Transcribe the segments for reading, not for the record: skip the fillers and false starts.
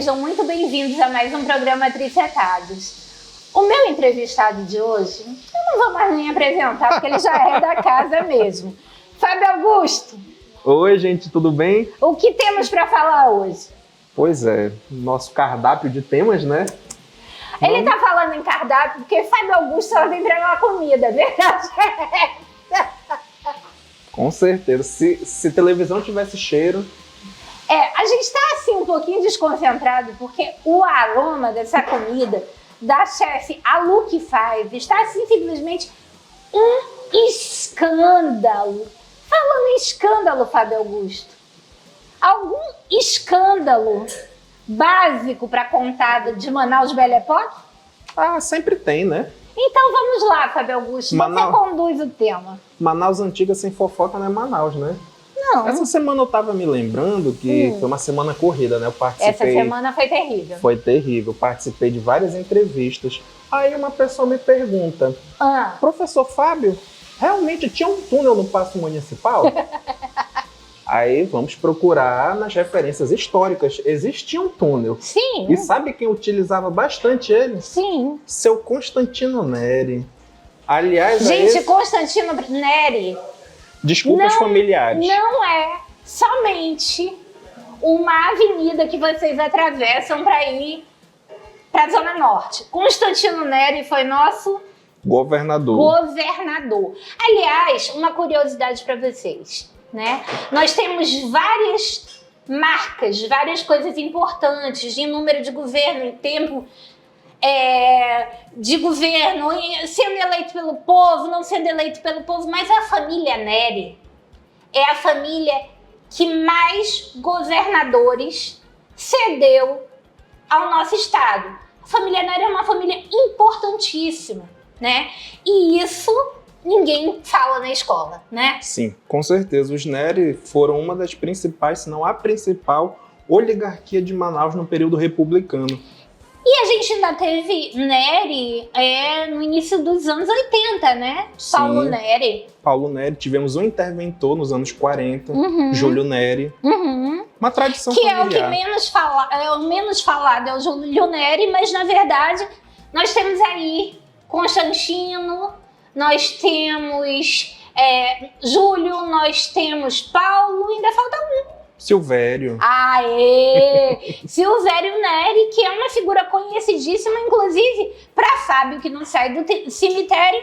sejam muito bem-vindos a mais um programa Tricecados. O meu entrevistado de hoje, eu não vou mais nem apresentar, porque ele já é da casa mesmo. Fábio Augusto. Oi, gente, tudo bem? O que temos para falar hoje? Pois é, nosso cardápio de temas, né? Ele tá falando em cardápio porque Fábio Augusto só vem entregar comida, verdade? Com certeza. Se televisão tivesse cheiro... A gente tá assim um pouquinho desconcentrado porque o aroma dessa comida da chefe Alu que faz está assim simplesmente um escândalo. Falando em escândalo, Fábio Augusto, algum escândalo básico para contar de Manaus Belle Époque? Ah, sempre tem, né? Então vamos lá, Fábio Augusto, você conduz o tema. Manaus antiga sem fofoca não é Manaus, né? Não. Essa semana eu tava me lembrando que foi uma semana corrida, né? Eu participei... Essa semana foi terrível. Foi terrível. Eu participei de várias entrevistas. Aí uma pessoa me pergunta, professor Fábio, realmente tinha um túnel no Paço Municipal? Aí vamos procurar nas referências históricas. Existia um túnel. Sim. E sabe quem utilizava bastante ele? Sim. Seu Constantino Neri. Aliás, gente, Constantino Neri... Desculpas familiares. Não é somente uma avenida que vocês atravessam para ir para a Zona Norte. Constantino Neri foi nosso governador. Aliás, uma curiosidade para vocês, né? Nós temos várias marcas, várias coisas importantes em número de governo, em tempo de governo, sendo eleito pelo povo, não sendo eleito pelo povo, mas a família Neri é a família que mais governadores cedeu ao nosso estado. A família Neri é uma família importantíssima, né? E isso ninguém fala na escola, né? Sim, com certeza. Os Neri foram uma das principais, se não a principal, oligarquia de Manaus no período republicano. E a gente ainda teve Neri no início dos anos 80, né? Sim. Paulo Neri. Tivemos um interventor nos anos 40, Júlio Neri. Uma tradição familiar. Que é o que menos falado é o Júlio Neri, mas na verdade nós temos aí Constantino, nós temos Júlio, nós temos Paulo, ainda falta um. Silvério. Silvério Neri, que é uma figura conhecidíssima, inclusive, para Fábio, que não sai do cemitério,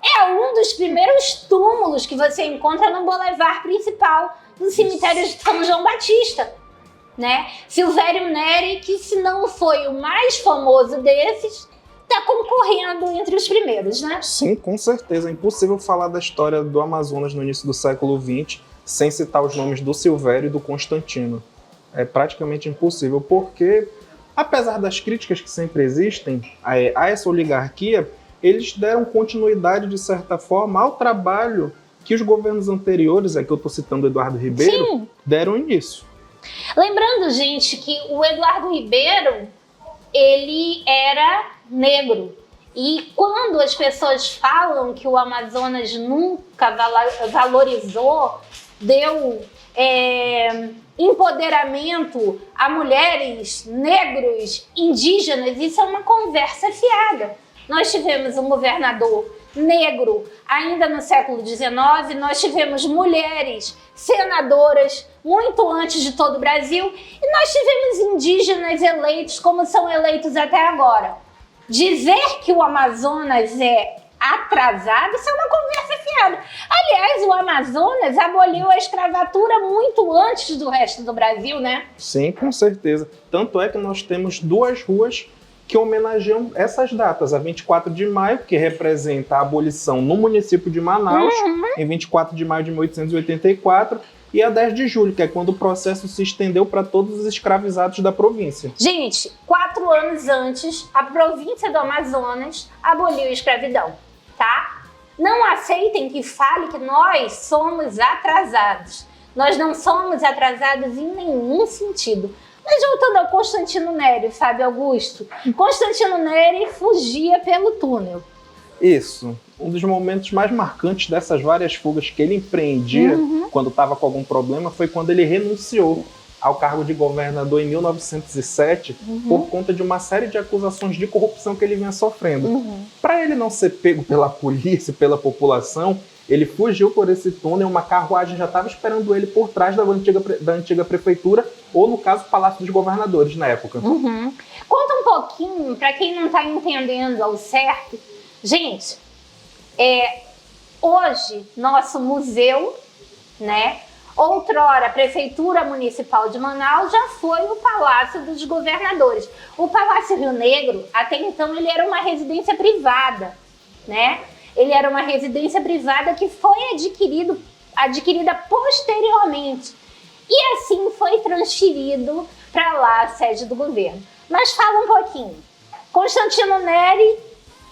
é um dos primeiros túmulos que você encontra no boulevard principal do cemitério de São João Batista, né? Silvério Neri, que se não foi o mais famoso desses, está concorrendo entre os primeiros, né? Sim, com certeza. É impossível falar da história do Amazonas no início do século XX sem citar os nomes do Silvério e do Constantino. É praticamente impossível, porque, apesar das críticas que sempre existem a essa oligarquia, eles deram continuidade, de certa forma, ao trabalho que os governos anteriores, que eu estou citando o Eduardo Ribeiro, deram início. Lembrando, gente, que o Eduardo Ribeiro, ele era negro. E quando as pessoas falam que o Amazonas nunca valorizou, deu empoderamento a mulheres, negros, indígenas, isso é uma conversa fiada. Nós tivemos um governador negro ainda no século XIX, nós tivemos mulheres senadoras muito antes de todo o Brasil e nós tivemos indígenas eleitos como são eleitos até agora. Dizer que o Amazonas é atrasado, isso é uma conversa fiada. Aliás, o Amazonas aboliu a escravatura muito antes do resto do Brasil, né? Sim, com certeza. Tanto é que nós temos duas ruas que homenageiam essas datas. A 24 de maio, que representa a abolição no município de Manaus, em 24 de maio de 1884, e a 10 de julho, que é quando o processo se estendeu para todos os escravizados da província. Gente, 4 anos antes, a província do Amazonas aboliu a escravidão, tá? Não aceitem que fale que nós somos atrasados. Nós não somos atrasados em nenhum sentido. Mas voltando ao Constantino Neri, Fábio Augusto, Constantino Neri fugia pelo túnel. Isso. Um dos momentos mais marcantes dessas várias fugas que ele empreendia quando estava com algum problema foi quando ele renunciou ao cargo de governador em 1907 por conta de uma série de acusações de corrupção que ele vinha sofrendo. Para ele não ser pego pela polícia, pela população, ele fugiu por esse túnel, uma carruagem já estava esperando ele por trás da antiga prefeitura, ou no caso, Palácio dos Governadores, na época. Conta um pouquinho, para quem não está entendendo ao certo. Gente, hoje, nosso museu, né? Outrora, a Prefeitura Municipal de Manaus já foi o Palácio dos Governadores. O Palácio Rio Negro, até então, ele era uma residência privada, né? Ele era uma residência privada que foi adquirida posteriormente. E assim foi transferido para lá a sede do governo. Mas fala um pouquinho. Constantino Neri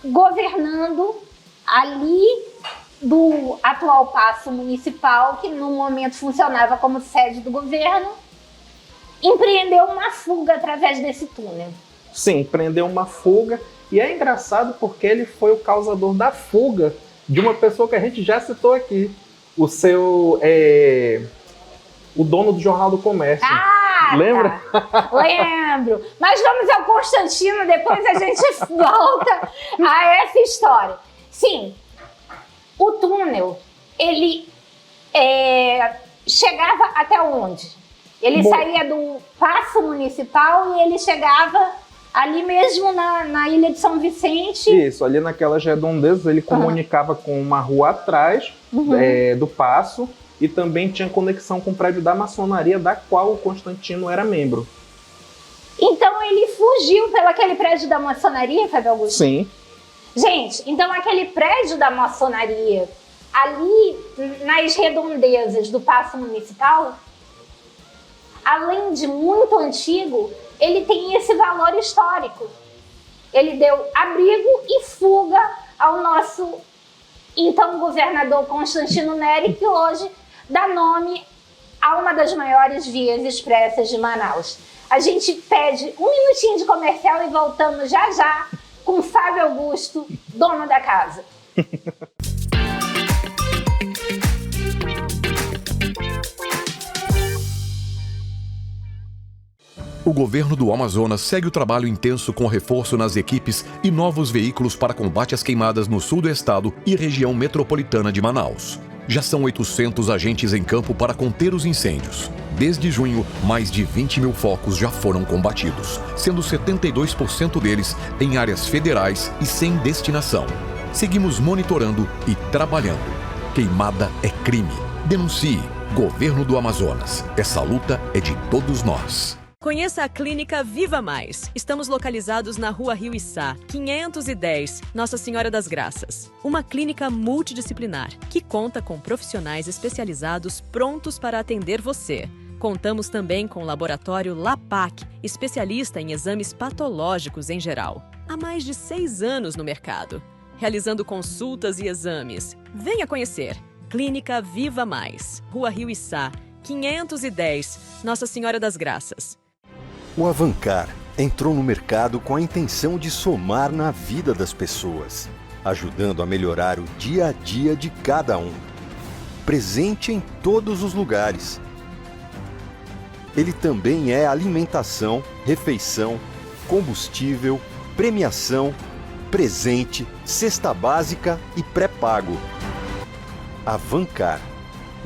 governando ali do atual Paço Municipal, que no momento funcionava como sede do governo, empreendeu uma fuga através desse túnel. Sim, empreendeu uma fuga, e é engraçado porque ele foi o causador da fuga de uma pessoa que a gente já citou aqui, o dono do Jornal do Comércio. Lembra? Tá. Lembro. Mas vamos ao Constantino, depois a gente volta a essa história. Sim, o túnel, ele chegava até onde? Ele saía do Paço Municipal e ele chegava ali mesmo na Ilha de São Vicente. Isso, ali naquelas redondezas ele comunicava com uma rua atrás do Paço, e também tinha conexão com o prédio da maçonaria, da qual o Constantino era membro. Então ele fugiu pelo aquele prédio da maçonaria, Fábio Augusto? Sim. Gente, então aquele prédio da maçonaria, ali nas redondezas do Paço Municipal, além de muito antigo, ele tem esse valor histórico. Ele deu abrigo e fuga ao nosso então governador Constantino Neri, que hoje dá nome a uma das maiores vias expressas de Manaus. A gente pede um minutinho de comercial e voltamos já já com Fábio Augusto, dono da casa. O governo do Amazonas segue o trabalho intenso com reforço nas equipes e novos veículos para combate às queimadas no sul do estado e região metropolitana de Manaus. Já são 800 agentes em campo para conter os incêndios. Desde junho, mais de 20 mil focos já foram combatidos, sendo 72% deles em áreas federais e sem destinação. Seguimos monitorando e trabalhando. Queimada é crime. Denuncie. Governo do Amazonas. Essa luta é de todos nós. Conheça a Clínica Viva Mais. Estamos localizados na Rua Rio Içá, 510, Nossa Senhora das Graças. Uma clínica multidisciplinar que conta com profissionais especializados prontos para atender você. Contamos também com o laboratório LAPAC, especialista em exames patológicos em geral. Há mais de 6 anos no mercado, realizando consultas e exames. Venha conhecer. Clínica Viva Mais, Rua Rio Içá, 510, Nossa Senhora das Graças. O Avancar entrou no mercado com a intenção de somar na vida das pessoas, ajudando a melhorar o dia a dia de cada um. Presente em todos os lugares. Ele também é alimentação, refeição, combustível, premiação, presente, cesta básica e pré-pago. Avancar.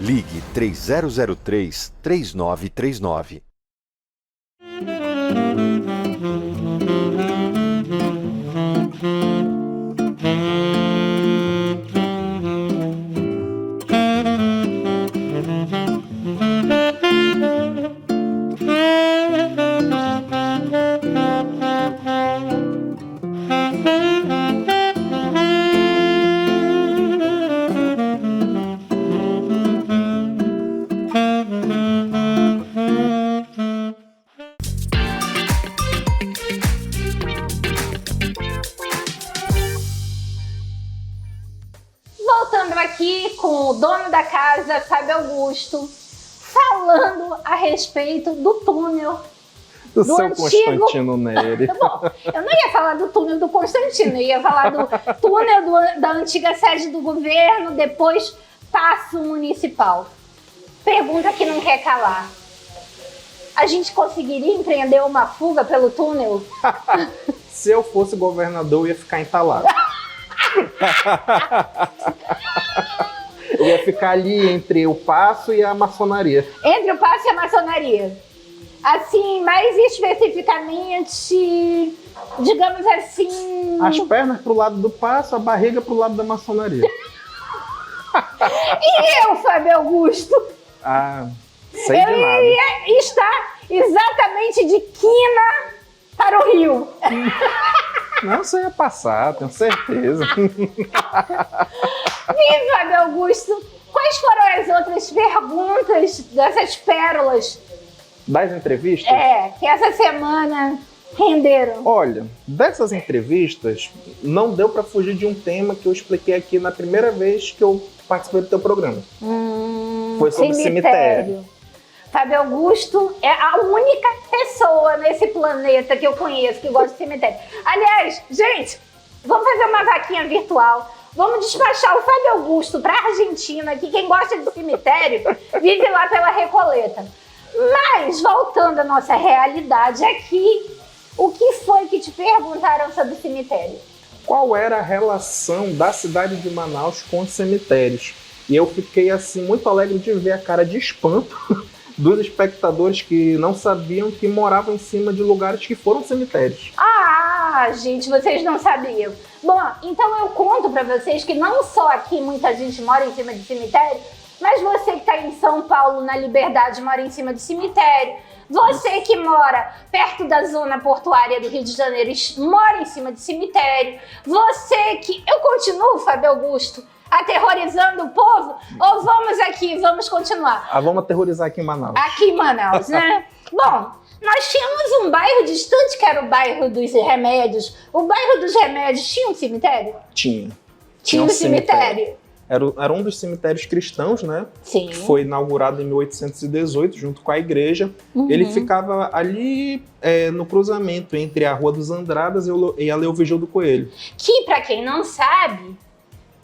Ligue 3003-3939. Voltando aqui com o dono da casa, Fábio Augusto, falando a respeito do túnel Do do seu antigo... Constantino Neri. Bom, eu não ia falar do túnel do Constantino, eu ia falar do túnel da antiga sede do governo, depois Paço Municipal. Pergunta que não quer calar. a gente conseguiria empreender uma fuga pelo túnel? Se eu fosse governador, eu ia ficar entalado. Eu ia ficar ali entre o Paço e a maçonaria. Entre o Paço e a maçonaria. Assim, mais especificamente, digamos assim... As pernas pro lado do Paço, a barriga pro lado da maçonaria. E eu, Fábio Augusto? Ah, sei de Eu nada. ia estar exatamente de quina para o Rio. Não, você ia passar, tenho certeza. E, Fábio Augusto, quais foram as outras perguntas dessas pérolas Das entrevistas? que essa semana renderam? Olha, dessas entrevistas, não deu para fugir de um tema que eu expliquei aqui na primeira vez que eu participei do teu programa. Foi sobre cemitério. Fábio Augusto é a única pessoa nesse planeta que eu conheço que gosta de cemitério. Aliás, gente, vamos fazer uma vaquinha virtual. Vamos despachar o Fábio Augusto para a Argentina, que quem gosta de cemitério vive lá pela Recoleta. Mas, voltando à nossa realidade aqui, o que foi que te perguntaram sobre o cemitério? Qual era a relação da cidade de Manaus com os cemitérios? E eu fiquei assim muito alegre de ver a cara de espanto dos espectadores que não sabiam que moravam em cima de lugares que foram cemitérios. Ah, gente, vocês não sabiam. Bom, então eu conto pra vocês que não só aqui muita gente mora em cima de cemitério, mas você que tá em São Paulo, na Liberdade, mora em cima de cemitério. Você que mora perto da zona portuária do Rio de Janeiro mora em cima de cemitério. Você que... Eu continuo, Fábio Augusto, aterrorizando o povo? Ou vamos continuar? Vamos aterrorizar aqui em Manaus. Aqui em Manaus, né? Bom, nós tínhamos um bairro distante que era o bairro dos Remédios. O bairro dos Remédios tinha um cemitério? Tinha Tinha um cemitério. Era um dos cemitérios cristãos, né? Sim. Que foi inaugurado em 1818, junto com a igreja. Ele ficava ali no cruzamento entre a Rua dos Andradas e a Leovigil Coelho. Que, pra quem não sabe,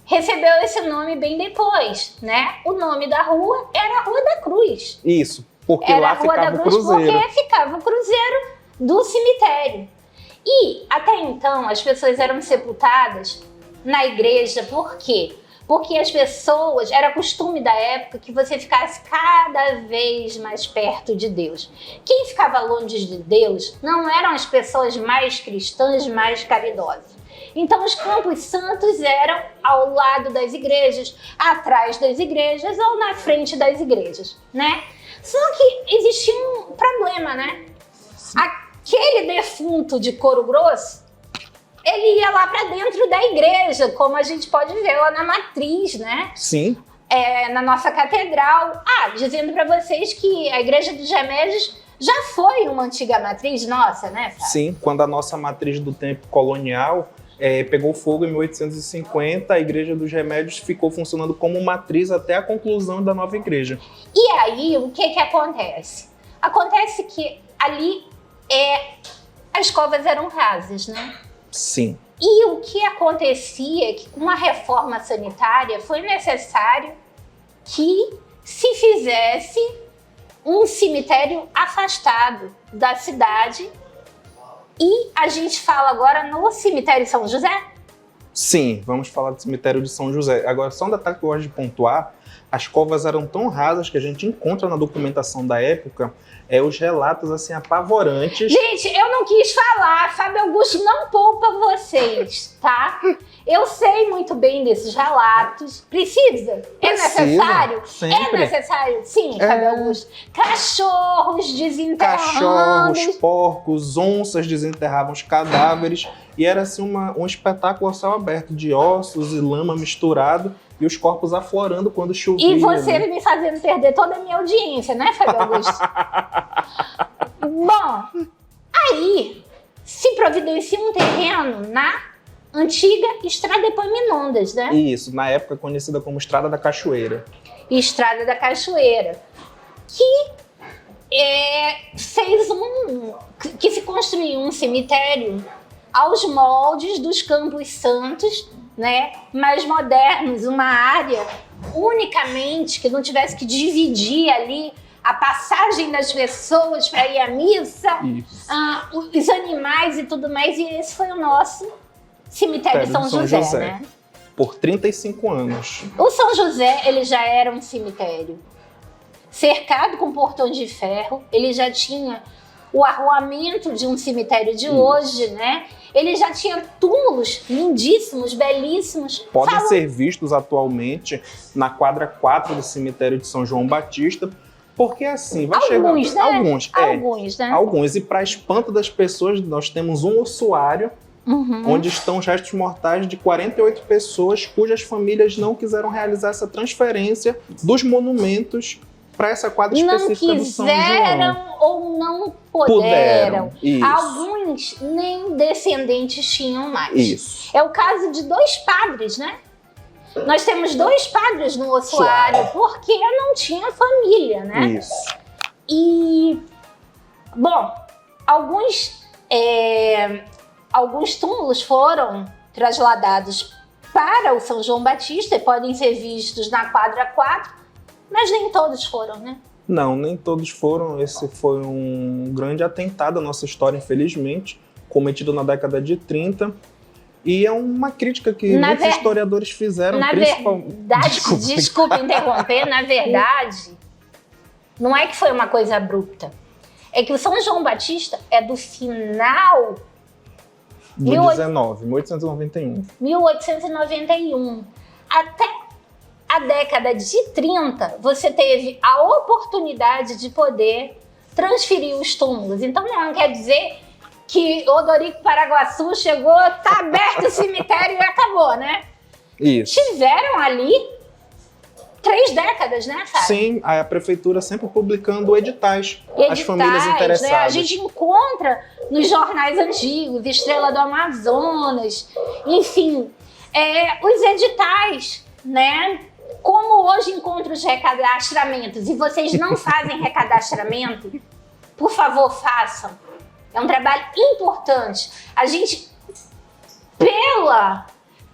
recebeu esse nome bem depois, né? O nome da rua era a Rua da Cruz. Isso, porque Era lá a Rua da ficava o Cruz cruzeiro. porque ficava o cruzeiro do cemitério. E, até então, as pessoas eram sepultadas na igreja. Por quê? Porque as pessoas, era costume da época que você ficasse cada vez mais perto de Deus. Quem ficava longe de Deus não eram as pessoas mais cristãs, mais caridosas. Então os campos santos eram ao lado das igrejas, atrás das igrejas ou na frente das igrejas, né? Só que existia um problema, né? Aquele defunto de couro grosso, ele ia lá para dentro da igreja, como a gente pode ver lá na matriz, né? Sim. Na nossa catedral. Dizendo para vocês que a Igreja dos Remédios já foi uma antiga matriz nossa, né, Fábio? Sim, quando a nossa matriz do tempo colonial pegou fogo em 1850, a Igreja dos Remédios ficou funcionando como matriz até a conclusão da nova igreja. E aí, o que acontece? Acontece que ali as covas eram rasas, né? Sim. E o que acontecia é que com a reforma sanitária foi necessário que se fizesse um cemitério afastado da cidade. E a gente fala agora no cemitério São José? Sim, vamos falar do cemitério de São José. Agora, só um detalhe que eu gosto de pontuar, as covas eram tão rasas que a gente encontra na documentação da época os relatos assim apavorantes. Gente, eu não quis falar, Fábio Augusto não poupa vocês, tá? Eu sei muito bem desses relatos. Precisa? É necessário? Sempre. É necessário? Sim, Fábio Augusto. Cachorros desenterrando. Cachorros, porcos, onças desenterravam os cadáveres. E era assim um espetáculo ao céu aberto, de ossos e lama misturado, e os corpos aflorando quando chovia. E você me fazendo perder toda a minha audiência, né, Fábio Augusto? Bom, aí se providencia um terreno na antiga Estrada Epaminondas, né? Isso, na época conhecida como Estrada da Cachoeira. Estrada da Cachoeira, que que se construiu um cemitério aos moldes dos Campos Santos, né, mais modernos, uma área unicamente que não tivesse que dividir ali a passagem das pessoas para ir à missa, os animais e tudo mais, e esse foi o nosso cemitério de São José, né? Por 35 anos. O São José, ele já era um cemitério cercado com portões de ferro, ele já tinha o arruamento de um cemitério de hoje, né? Ele já tinha túmulos lindíssimos, belíssimos. Podem ser vistos atualmente na quadra 4 do cemitério de São João Batista, porque assim, vai alguns, chegar... Né? Alguns, né? Alguns. E para espanto das pessoas, nós temos um ossuário onde estão os restos mortais de 48 pessoas cujas famílias não quiseram realizar essa transferência dos monumentos para essa quadra específica do São João. Não quiseram ou não puderam. Isso. Alguns nem descendentes tinham mais. Isso. É o caso de 2 padres, né? Nós temos 2 padres no ossuário porque não tinha família, né? Isso. E, bom, alguns túmulos foram trasladados para o São João Batista e podem ser vistos na quadra 4, mas nem todos foram, né? Não, nem todos foram. Esse foi um grande atentado à nossa história, infelizmente, cometido na década de 30. E é uma crítica que muitos historiadores fizeram, Desculpa interromper, na verdade, não é que foi uma coisa abrupta. É que o São João Batista é do final... do 1891. 1891. Até a década de 30, você teve a oportunidade de poder transferir os túmulos. Então não quer dizer que Odorico Paraguaçu chegou, tá aberto o cemitério e acabou, né? Isso. Tiveram ali 3 décadas, né, Fábio? Sim, a prefeitura sempre publicando editais às famílias interessadas. Né? A gente encontra nos jornais antigos, Estrela do Amazonas, enfim, os editais, né? Como hoje encontro os recadastramentos e vocês não fazem recadastramento, por favor, façam. É um trabalho importante. A gente,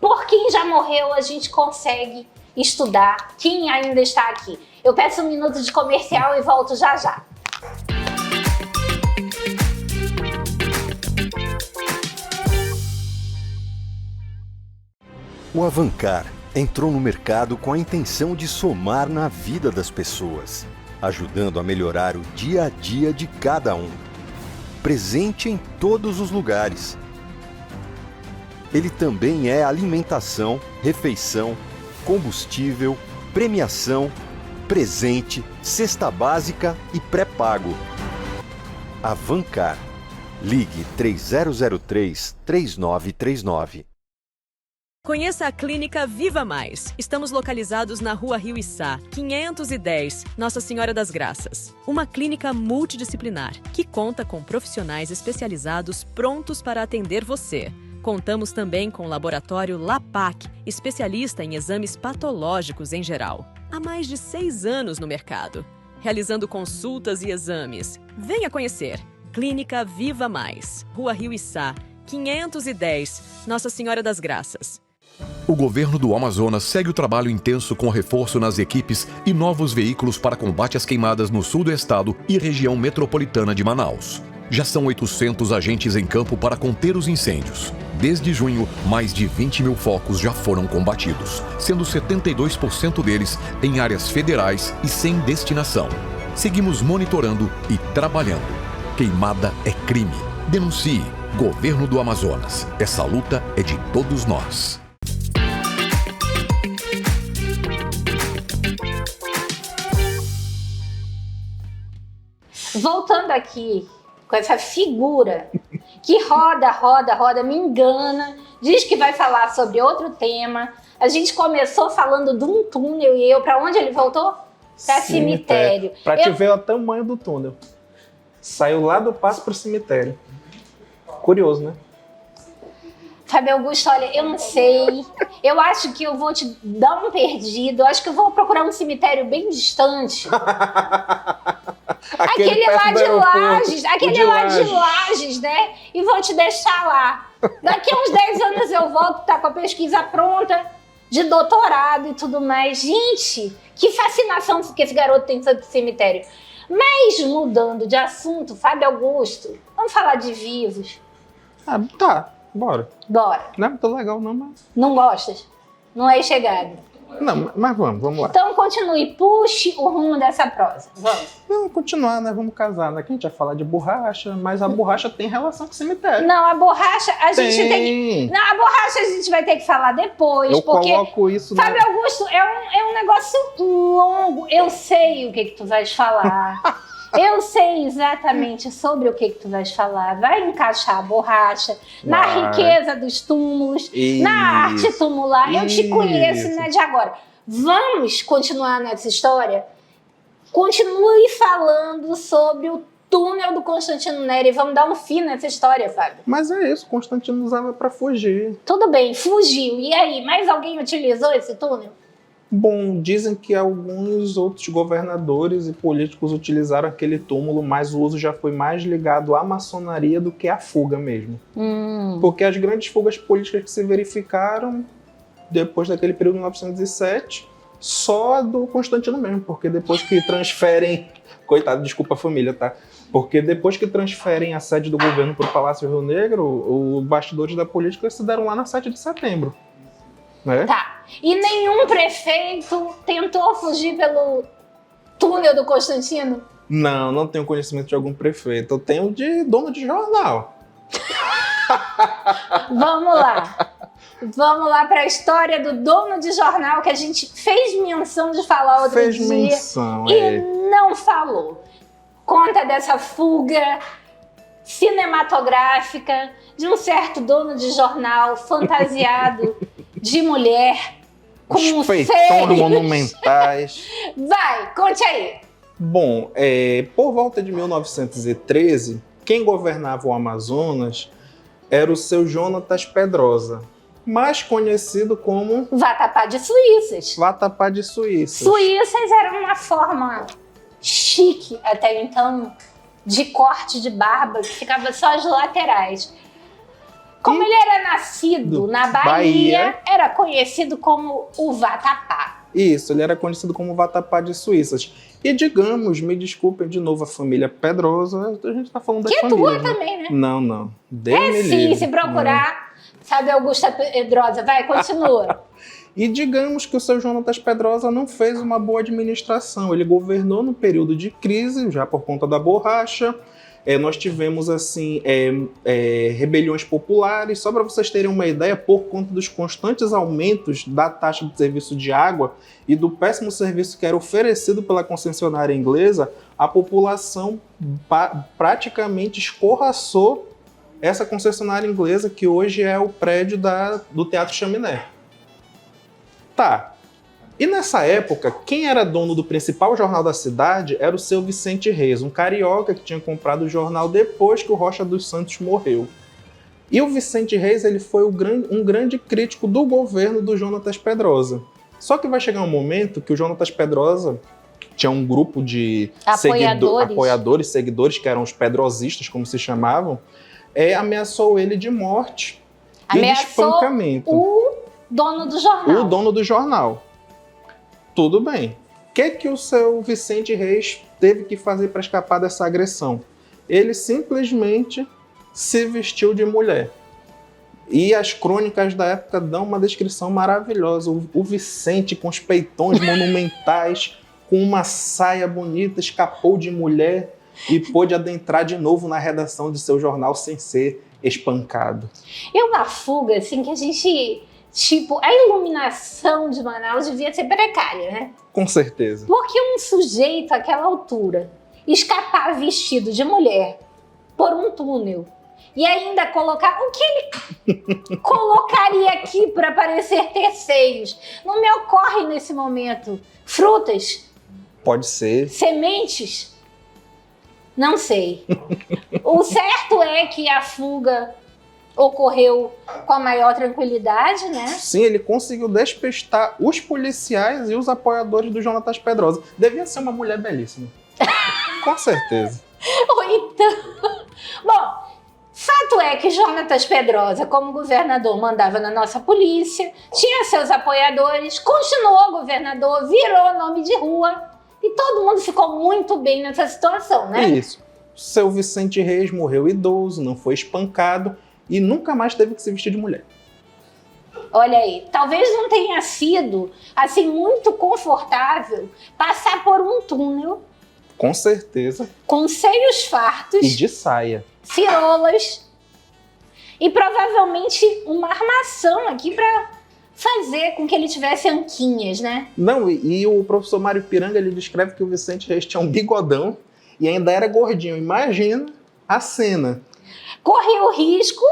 por quem já morreu, a gente consegue estudar quem ainda está aqui. Eu peço 1 minuto de comercial e volto já já. O Avancar entrou no mercado com a intenção de somar na vida das pessoas, ajudando a melhorar o dia a dia de cada um. Presente em todos os lugares. Ele também é alimentação, refeição, combustível, premiação, presente, cesta básica e pré-pago. Avancar. Ligue 3003-3939. Conheça a Clínica Viva Mais. Estamos localizados na Rua Rio Içá, 510, Nossa Senhora das Graças. Uma clínica multidisciplinar que conta com profissionais especializados prontos para atender você. Contamos também com o laboratório LAPAC, especialista em exames patológicos em geral. Há mais de 6 anos no mercado, realizando consultas e exames. Venha conhecer. Clínica Viva Mais, Rua Rio Içá, 510, Nossa Senhora das Graças. O governo do Amazonas segue o trabalho intenso com reforço nas equipes e novos veículos para combate às queimadas no sul do estado e região metropolitana de Manaus. Já são 800 agentes em campo para conter os incêndios. Desde junho, mais de 20 mil focos já foram combatidos, sendo 72% deles em áreas federais e sem destinação. Seguimos monitorando e trabalhando. Queimada é crime. Denuncie. Governo do Amazonas. Essa luta é de todos nós. Voltando aqui com essa figura que roda, me engana, diz que vai falar sobre outro tema. A gente começou falando de um túnel e para onde ele voltou? Para cemitério. Para te ver o tamanho do túnel. Saiu lá do passo para o cemitério. Curioso, né? Fábio Augusto, olha, eu não sei. Eu acho que eu vou te dar um perdido. Eu acho que eu vou procurar um cemitério bem distante. Aquele lá de Lages. Aquele lá de Lages, né? E vou te deixar lá. Daqui a uns 10 anos eu volto, tá com a pesquisa pronta, de doutorado e tudo mais. Gente, que fascinação que esse garoto tem sobre o cemitério. Mas mudando de assunto, Fábio Augusto, vamos falar de vivos. Ah, tá, bora. Bora. Não é muito legal não, mas... Não gostas? Não é chegado. Não, mas vamos lá. Então continue, puxe o rumo dessa prosa. Vamos. Vamos continuar, né? Vamos casar, né? Que a gente vai falar de borracha, mas a borracha tem relação com o cemitério. Não, a borracha a gente tem que... Não, a borracha a gente vai ter que falar depois, Eu porque coloco isso Fábio Augusto é um negócio longo. Eu sei o que tu vais falar. Eu sei exatamente sobre o que tu vais falar. Vai encaixar a borracha na riqueza dos túmulos, na arte tumular. Eu te conheço, não é de agora. Vamos continuar nessa história? Continue falando sobre o túnel do Constantino Neri. Vamos dar um fim nessa história, Fábio. Mas é isso, Constantino usava para fugir. Tudo bem, fugiu. E aí, mais alguém utilizou esse túnel? Bom, dizem que alguns outros governadores e políticos utilizaram aquele túmulo, mas o uso já foi mais ligado à maçonaria do que à fuga mesmo. Porque as grandes fugas políticas que se verificaram depois daquele período de 1907, só do Constantino mesmo, porque depois que transferem... Coitado, desculpa a família, tá? Porque depois que transferem a sede do governo para o Palácio Rio Negro, os bastidores da política se deram lá na 7 de setembro. Né? Tá. E nenhum prefeito tentou fugir pelo túnel do Constantino? Não tenho conhecimento de algum prefeito. Eu tenho de dono de jornal. Vamos lá. Vamos lá para a história do dono de jornal que a gente fez menção de falar outro dia. Fez menção, e não falou. Conta dessa fuga cinematográfica de um certo dono de jornal fantasiado de mulher com os feitões monumentais. Vai, conte aí. Bom, por volta de 1913, quem governava o Amazonas era o seu Jonatas Pedrosa, mais conhecido como Vatapá de Suíças. Vatapá de Suíças. Suíças era uma forma chique até então de corte de barba que ficava só as laterais. Como ele era nascido na Bahia, era conhecido como o Vatapá. Isso, ele era conhecido como Vatapá de Suíças. E digamos, me desculpem de novo a família Pedrosa, a gente tá falando das famílias. Que é tua também, né? Não. Deus sim, se procurar, sabe Augusta Pedrosa. Vai, continua. E digamos que o seu Jonatas Pedrosa não fez uma boa administração. Ele governou no período de crise, já por conta da borracha. Nós tivemos assim rebeliões populares. Só para vocês terem uma ideia, por conta dos constantes aumentos da taxa de serviço de água e do péssimo serviço que era oferecido pela concessionária inglesa, a população praticamente escorraçou essa concessionária inglesa, que hoje é o prédio do Teatro Chaminé. Tá. E nessa época, quem era dono do principal jornal da cidade era o seu Vicente Reis, um carioca que tinha comprado o jornal depois que o Rocha dos Santos morreu. E o Vicente Reis ele foi um grande crítico do governo do Jonatas Pedrosa. Só que vai chegar um momento que o Jonatas Pedrosa tinha um grupo de apoiadores, seguidores, que eram os pedrosistas, como se chamavam, ameaçou ele de morte e de espancamento. O dono do jornal. O dono do jornal. Tudo bem. O que o seu Vicente Reis teve que fazer para escapar dessa agressão? Ele simplesmente se vestiu de mulher. E as crônicas da época dão uma descrição maravilhosa. O Vicente, com os peitões monumentais, com uma saia bonita, escapou de mulher e pôde adentrar de novo na redação de seu jornal sem ser espancado. É uma fuga, assim, que a gente... Tipo, a iluminação de Manaus devia ser precária, né? Com certeza. Porque um sujeito àquela altura escapar vestido de mulher por um túnel e ainda colocar... O que ele colocaria aqui para parecer ter seios? Não me ocorre nesse momento. Frutas? Pode ser. Sementes? Não sei. O certo é que a fuga ocorreu com a maior tranquilidade, né? Sim, ele conseguiu despistar os policiais e os apoiadores do Jonatas Pedrosa. Devia ser uma mulher belíssima. Com certeza. Ou então... Bom, fato é que Jonatas Pedrosa, como governador, mandava na nossa polícia, tinha seus apoiadores, continuou governador, virou nome de rua E todo mundo ficou muito bem nessa situação, né? Isso. Seu Vicente Reis morreu idoso, não foi espancado e nunca mais teve que se vestir de mulher. Olha aí, talvez não tenha sido, assim, muito confortável passar por um túnel Com certeza. com seios fartos, E de saia. cirolas e provavelmente uma armação aqui para fazer com que ele tivesse anquinhas, né? Não, e o professor Mário Piranga, ele descreve que o Vicente Reis tinha um bigodão e ainda era gordinho. Imagina a cena. Correu o risco,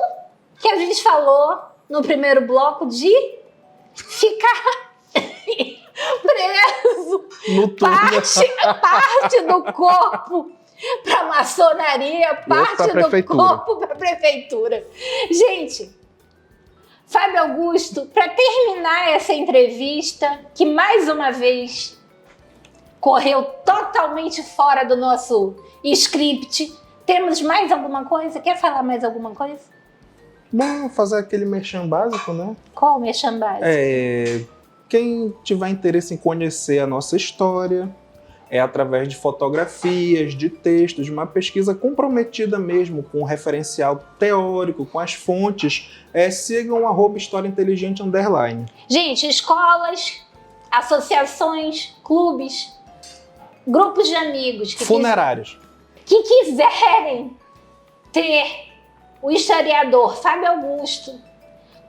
que a gente falou no primeiro bloco, de ficar preso No túnel. parte do corpo para maçonaria, parte pra do prefeitura. corpo para prefeitura. Gente, Fábio Augusto, para terminar essa entrevista, que mais uma vez correu totalmente fora do nosso script, temos mais alguma coisa? Quer falar mais alguma coisa? Bom, fazer aquele merchan básico, né? Qual o merchan básico? Quem tiver interesse em conhecer a nossa história, através de fotografias, de textos, de uma pesquisa comprometida mesmo com o referencial teórico, com as fontes, sigam o @historiainteligente_. Gente, escolas, associações, clubes, grupos de amigos Funerários. que quiserem ter o historiador Fábio Augusto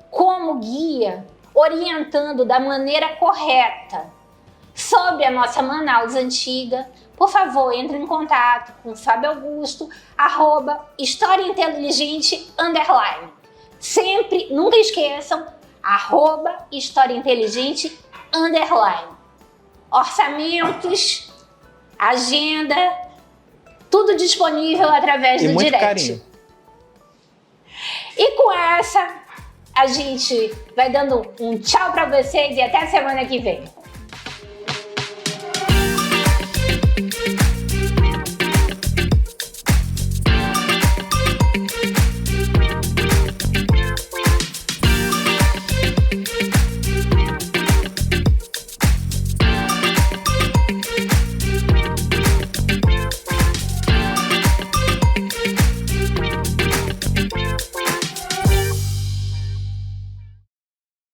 como guia, orientando da maneira correta sobre a nossa Manaus antiga, por favor, entre em contato com Fábio Augusto, @historiainteligente_. Sempre, nunca esqueçam, @historiainteligente_. Orçamentos, agenda, tudo disponível através E do muito direct. carinho. E com essa, a gente vai dando um tchau pra vocês e até a semana que vem.